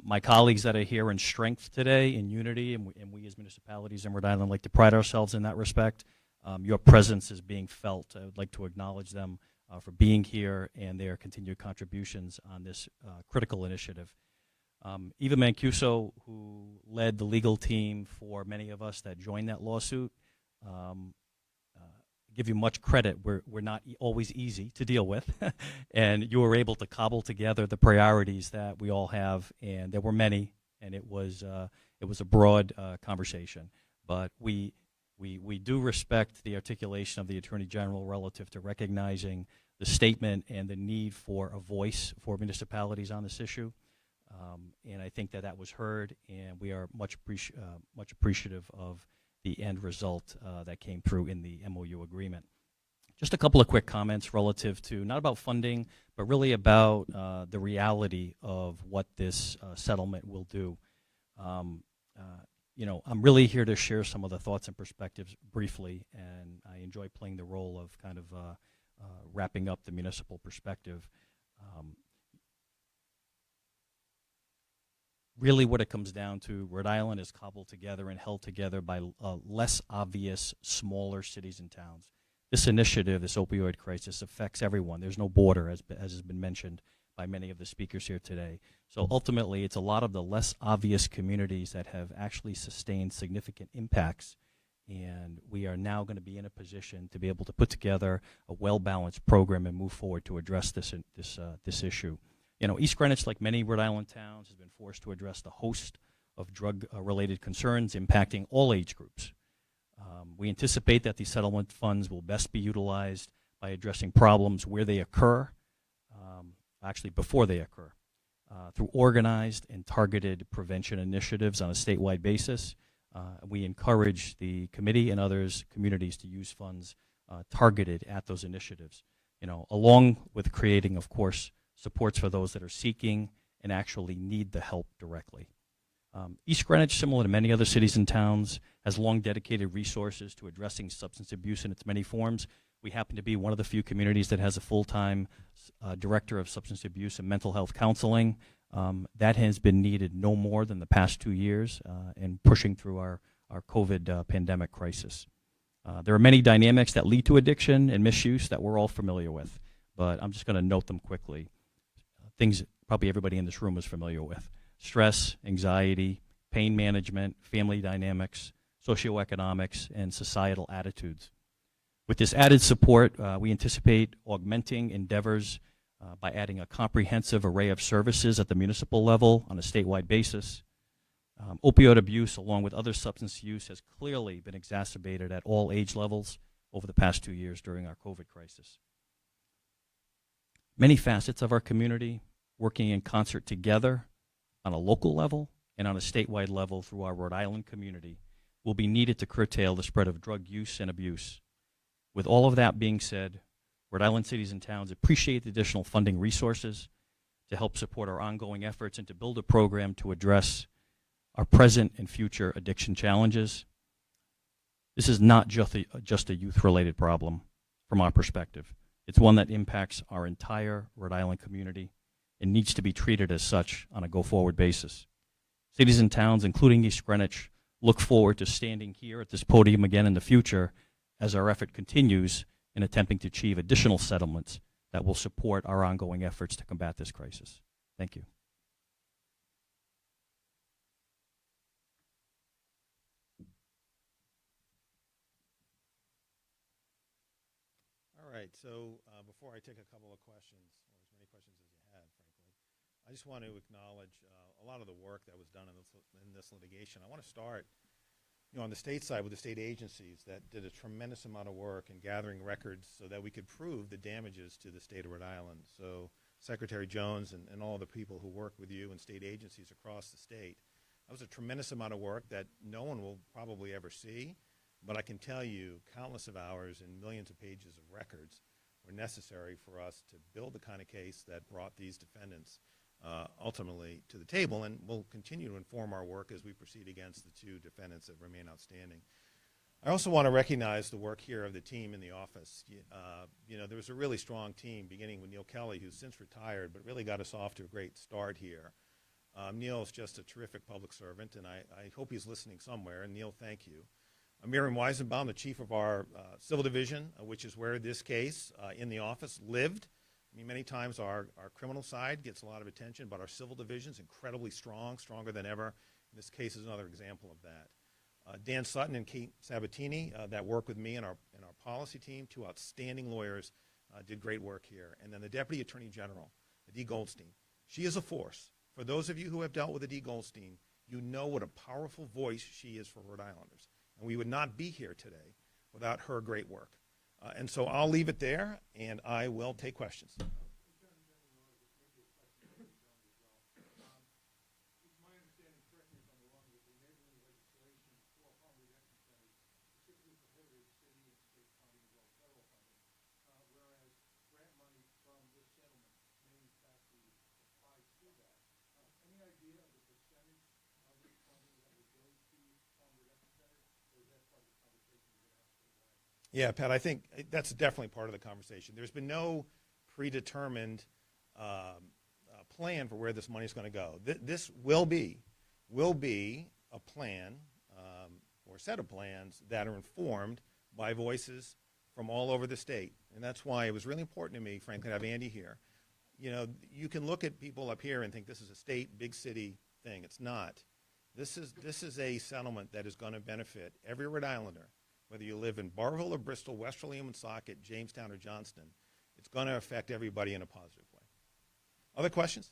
My colleagues that are here in strength today, in unity, and we as municipalities in Rhode Island like to pride ourselves in that respect. Your presence is being felt. I would like to acknowledge them for being here and their continued contributions on this critical initiative. Eva Mancuso, who led the legal team for many of us that joined that lawsuit, give you much credit. We're not always easy to deal with, and you were able to cobble together the priorities that we all have, and there were many, and it was a broad conversation. But we do respect the articulation of the Attorney General relative to recognizing the statement and the need for a voice for municipalities on this issue. And I think that was heard, and we are much appreciative of the end result that came through in the MOU agreement. Just a couple of quick comments relative to not about funding, but really about the reality of what this settlement will do. I'm really here to share some of the thoughts and perspectives briefly, and I enjoy playing the role of kind of wrapping up the municipal perspective. Really what it comes down to, Rhode Island is cobbled together and held together by less obvious, smaller cities and towns. This initiative, this opioid crisis, affects everyone. There's no border, as has been mentioned by many of the speakers here today. So ultimately, it's a lot of the less obvious communities that have actually sustained significant impacts, and we are now going to be in a position to be able to put together a well-balanced program and move forward to address this issue. East Greenwich, like many Rhode Island towns, has been forced to address the host of drug-related concerns impacting all age groups. We anticipate that these settlement funds will best be utilized by addressing problems where they occur, actually before they occur, through organized and targeted prevention initiatives on a statewide basis. We encourage the committee and others, communities, to use funds targeted at those initiatives, along with creating, of course, supports for those that are seeking and actually need the help directly. East Greenwich, similar to many other cities and towns, has long dedicated resources to addressing substance abuse in its many forms. We happen to be one of the few communities that has a full-time director of substance abuse and mental health counseling. That has been needed no more than the past 2 years in pushing through our COVID pandemic crisis. There are many dynamics that lead to addiction and misuse that we're all familiar with, but I'm just going to note them quickly. Things probably everybody in this room is familiar with: stress, anxiety, pain management, family dynamics, socioeconomics, and societal attitudes. With this added support, we anticipate augmenting endeavors by adding a comprehensive array of services at the municipal level on a statewide basis. Opioid abuse, along with other substance use, has clearly been exacerbated at all age levels over the past 2 years during our COVID crisis. Many facets of our community working in concert together on a local level and on a statewide level through our Rhode Island community will be needed to curtail the spread of drug use and abuse. With all of that being said, Rhode Island cities and towns appreciate the additional funding resources to help support our ongoing efforts and to build a program to address our present and future addiction challenges. This is not just a youth-related problem from our perspective. It's one that impacts our entire Rhode Island community and needs to be treated as such on a go-forward basis. Cities and towns, including East Greenwich, look forward to standing here at this podium again in the future as our effort continues in attempting to achieve additional settlements that will support our ongoing efforts to combat this crisis. Thank you. All right, so before I take a couple of questions, or as many questions as you had, frankly, I just want to acknowledge a lot of the work that was done in this litigation. I want to start on the state side with the state agencies that did a tremendous amount of work in gathering records so that we could prove the damages to the state of Rhode Island. So Secretary Jones and all the people who work with you and state agencies across the state, that was a tremendous amount of work that no one will probably ever see. But I can tell you countless of hours and millions of pages of records were necessary for us to build the kind of case that brought these defendants ultimately to the table, and will continue to inform our work as we proceed against the 2 defendants that remain outstanding. I also want to recognize the work here of the team in the office. There was a really strong team beginning with Neil Kelly, who's since retired, but really got us off to a great start here. Neil is just a terrific public servant, and I hope he's listening somewhere. And Neil, thank you. Miriam Weisenbaum, the chief of our civil division, which is where this case in the office lived. I mean, many times our criminal side gets a lot of attention, but our civil division is incredibly strong, stronger than ever. And this case is another example of that. Dan Sutton and Kate Sabatini that work with me and our policy team, two outstanding lawyers, did great work here. And then the Deputy Attorney General, Dee Goldstein. She is a force. For those of you who have dealt with Dee Goldstein, you know what a powerful voice she is for Rhode Islanders. And we would not be here today without her great work. And so I'll leave it there, and I will take questions. Yeah, Pat, I think that's definitely part of the conversation. There's been no predetermined plan for where this money is going to go. This will be a plan or a set of plans that are informed by voices from all over the state. And that's why it was really important to me, frankly, to have Andy here. You can look at people up here and think this is a state, big city thing. It's not. This is a settlement that is going to benefit every Rhode Islander, whether you live in Barville or Bristol, Westerly and Woonsocket, Jamestown or Johnston. It's going to affect everybody in a positive way. Other questions?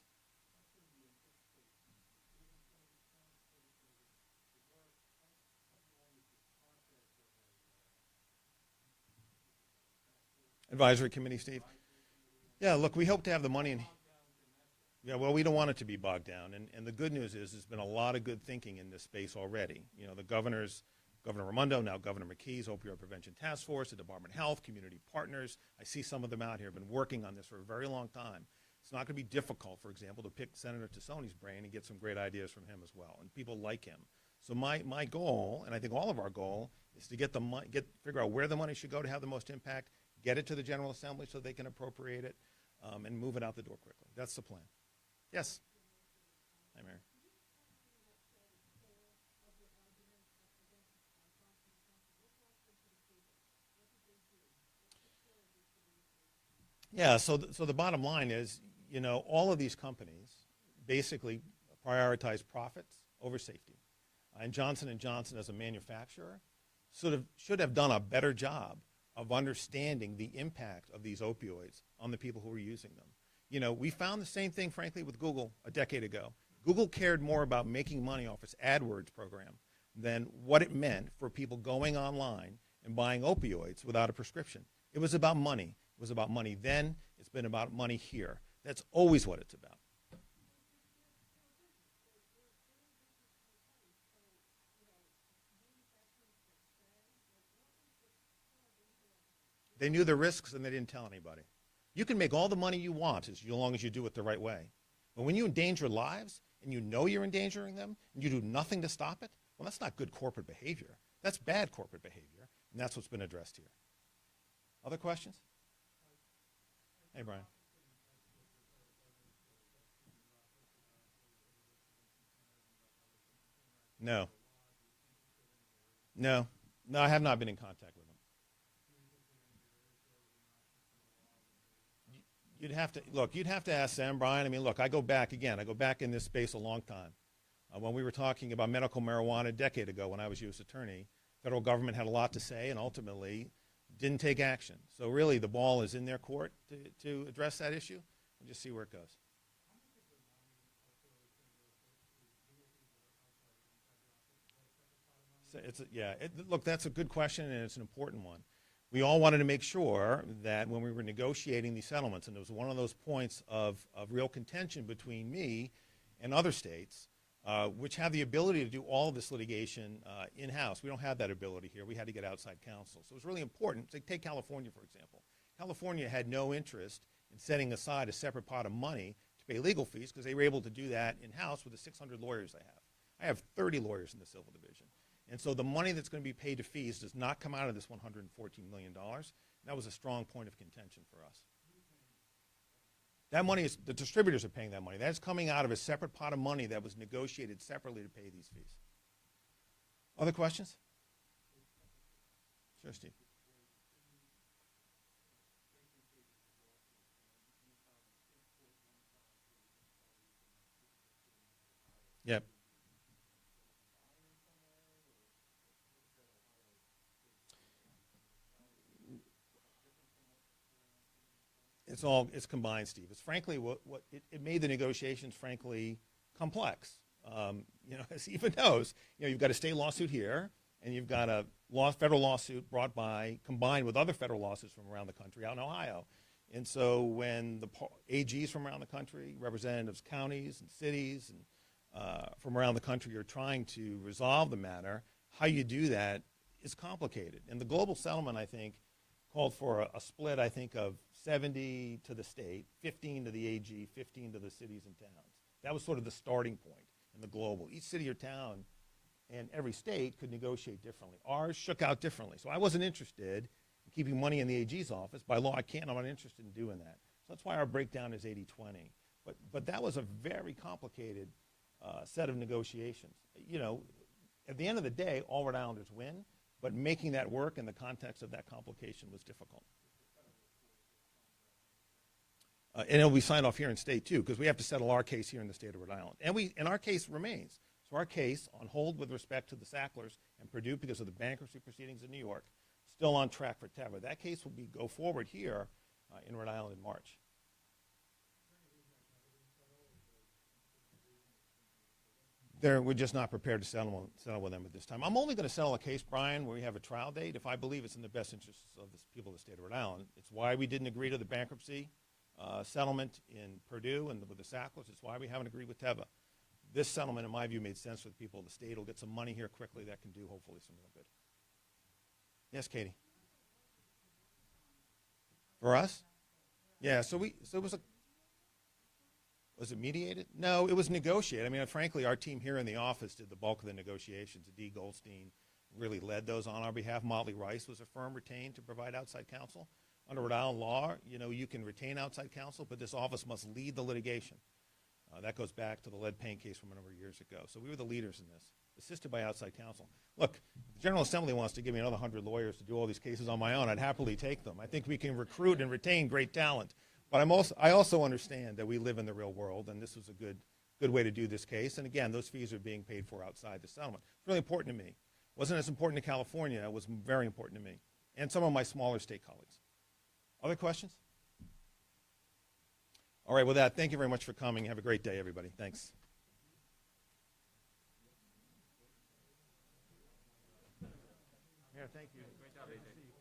Advisory committee, Steve? Yeah, look, we hope to have the money in. Yeah, well, we don't want it to be bogged down. And the good news is there's been a lot of good thinking in this space already. The Governor Raimondo, now Governor Mckee's Opioid Prevention Task Force, the Department of Health, community partners. I see some of them out here have been working on this for a very long time. It's not going to be difficult, for example, to pick Senator Tassoni's brain and get some great ideas from him as well, and people like him. So my goal, and I think all of our goal, is to figure out where the money should go to have the most impact, get it to the General Assembly so they can appropriate it, and move it out the door quickly. That's the plan. Yes? Hi, Mary. Yeah, so the bottom line is, all of these companies basically prioritize profits over safety. And Johnson & Johnson as a manufacturer should have done a better job of understanding the impact of these opioids on the people who are using them. We found the same thing, frankly, with Google a decade ago. Google cared more about making money off its AdWords program than what it meant for people going online and buying opioids without a prescription. It was about money. It was about money then. It's been about money here. That's always what it's about. They knew the risks and they didn't tell anybody. You can make all the money you want as long as you do it the right way. But when you endanger lives and you know you're endangering them and you do nothing to stop it, well, that's not good corporate behavior. That's bad corporate behavior, and that's what's been addressed here. Other questions? Hey, Brian. No, I have not been in contact with them. You'd have to ask them, Brian. I mean, look, I go back in this space a long time. When we were talking about medical marijuana a decade ago when I was U.S. Attorney, federal government had a lot to say and ultimately didn't take action. So really the ball is in their court to address that issue and just see where it goes. Look, that's a good question and it's an important one. We all wanted to make sure that when we were negotiating these settlements, and it was one of those points of real contention between me and other states, which have the ability to do all of this litigation in-house. We don't have that ability here. We had to get outside counsel. So it was really important. Take California, for example. California had no interest in setting aside a separate pot of money to pay legal fees because they were able to do that in-house with the 600 lawyers they have. I have 30 lawyers in the civil division. And so the money that's going to be paid to fees does not come out of this $114 million. That was a strong point of contention for us. That money is, the distributors are paying that money. That's coming out of a separate pot of money that was negotiated separately to pay these fees. Other questions? Sure, Steve. Yep. It's combined, Steve. It's frankly it made the negotiations frankly complex. As he even knows, you've got a state lawsuit here, and you've got a federal lawsuit combined with other federal lawsuits from around the country out in Ohio. And so when the AGs from around the country, representatives, counties and cities, and from around the country are trying to resolve the matter, how you do that is complicated. And the global settlement, I think, called for a split, I think, of 70 to the state, 15 to the AG, 15 to the cities and towns. That was sort of the starting point in the global. Each city or town and every state could negotiate differently. Ours shook out differently. So I wasn't interested in keeping money in the AG's office. By law, I'm not interested in doing that. So that's why our breakdown is 80-20. But that was a very complicated set of negotiations. At the end of the day, all Rhode Islanders win, but making that work in the context of that complication was difficult. And it'll be signed off here in state too, because we have to settle our case here in the state of Rhode Island. And our case remains. So our case on hold with respect to the Sacklers and Purdue because of the bankruptcy proceedings in New York, still on track for Teva. That case will go forward here in Rhode Island in March. We're just not prepared to settle with them at this time. I'm only going to settle a case, Brian, where we have a trial date if I believe it's in the best interests of the people of the state of Rhode Island. It's why we didn't agree to the bankruptcy settlement in Purdue and with the Sacklers. It's why we haven't agreed with Teva. This settlement, in my view, made sense for the people of the state. It'll get some money here quickly that can do, hopefully, some real good. Yes, Katie? For us? Yeah, so it was was it mediated? No, it was negotiated. I mean, frankly, our team here in the office did the bulk of the negotiations. D. Goldstein really led those on our behalf. Motley Rice was a firm retained to provide outside counsel. Under Rhode Island law, you can retain outside counsel, but this office must lead the litigation. That goes back to the lead paint case from a number of years ago. So we were the leaders in this, assisted by outside counsel. Look, if the General Assembly wants to give me another 100 lawyers to do all these cases on my own, I'd happily take them. I think we can recruit and retain great talent. But I also understand that we live in the real world, and this was a good way to do this case. And again, those fees are being paid for outside the settlement. It's really important to me. It wasn't as important to California. It was very important to me and some of my smaller state colleagues. Other questions? All right, with that, thank you very much for coming. Have a great day, everybody. Thanks. Yeah, thank you. Great job, AJ.